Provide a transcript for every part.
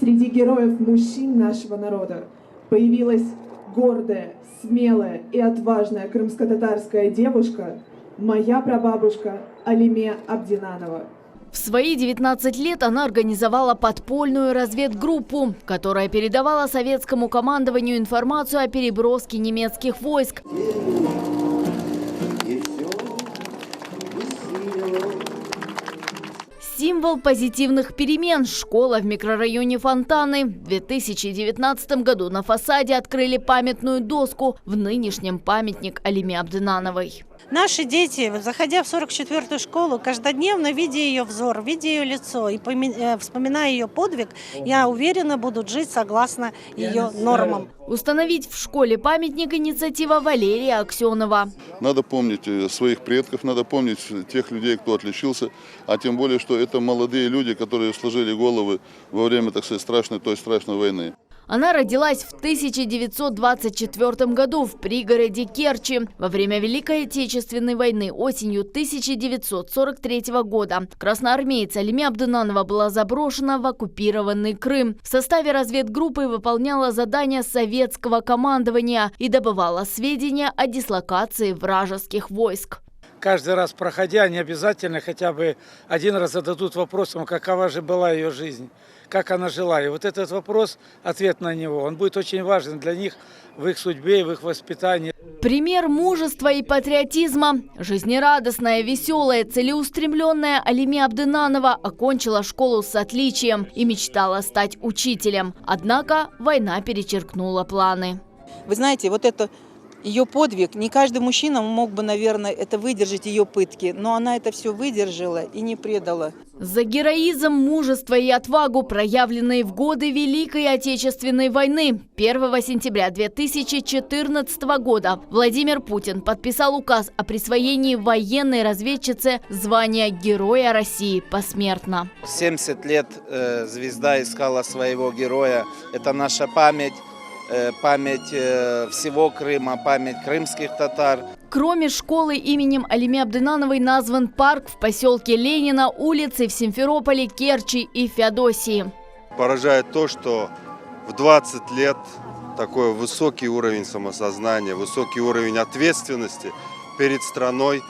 Среди героев мужчин нашего народа появилась гордая, смелая и отважная крымско-татарская девушка, моя прабабушка Алиме Абдинанова. В свои 19 лет она организовала подпольную разведгруппу, которая передавала советскому командованию информацию о переброске немецких войск. Символ позитивных перемен – школа в микрорайоне Фонтаны. В 2019 году на фасаде открыли памятную доску, в нынешнем памятник Алиме Абдинановой. Наши дети, заходя в 44-ю школу, каждодневно, видя ее взор, видя ее лицо и вспоминая ее подвиг, я уверена, будут жить согласно ее нормам. Установить в школе памятник – инициатива Валерия Аксенова. Надо помнить своих предков, надо помнить тех людей, кто отличился, а тем более, что это молодые люди, которые сложили головы во время, так сказать, страшной войны. Она родилась в 1924 году в пригороде Керчи. Во время Великой Отечественной войны осенью 1943 года красноармейца Алиме Абдинанова была заброшена в оккупированный Крым. В составе разведгруппы выполняла задания советского командования и добывала сведения о дислокации вражеских войск. Каждый раз проходя, они обязательно хотя бы один раз зададут вопросом, какова же была ее жизнь, как она жила. И вот этот вопрос, ответ на него, он будет очень важен для них в их судьбе и в их воспитании. Пример мужества и патриотизма. Жизнерадостная, веселая, целеустремленная Алиме Абдинанова окончила школу с отличием и мечтала стать учителем. Однако война перечеркнула планы. Вы знаете, вот это ее подвиг, не каждый мужчина мог бы, наверное, это выдержать, ее пытки, но она это все выдержала и не предала. За героизм, мужество и отвагу, проявленные в годы Великой Отечественной войны, 1 сентября 2014 года Владимир Путин подписал указ о присвоении военной разведчице звания Героя России посмертно. 70 лет звезда искала своего героя. Это наша память. Память всего Крыма, память крымских татар. Кроме школы именем Алиме Абдинановой назван парк в поселке Ленина, улицы в Симферополе, Керчи и Феодосии. Поражает то, что в 20 лет такой высокий уровень самосознания, высокий уровень ответственности перед страной,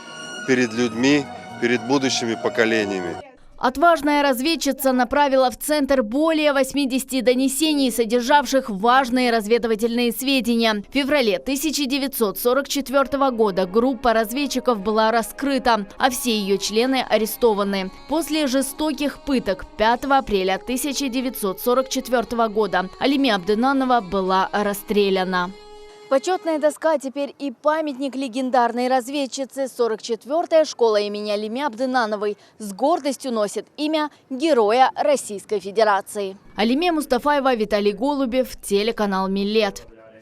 перед людьми, перед будущими поколениями. Отважная разведчица направила в Центр более 80 донесений, содержавших важные разведывательные сведения. В феврале 1944 года группа разведчиков была раскрыта, а все ее члены арестованы. После жестоких пыток 5 апреля 1944 года Алиме Абдинанова была расстреляна. Почетная доска, теперь и памятник легендарной разведчицы. 44-я школа имени Алиме Абдинановой с гордостью носит имя Героя Российской Федерации. Алиме Мустафаева, Виталий Голубев, телеканал Милет.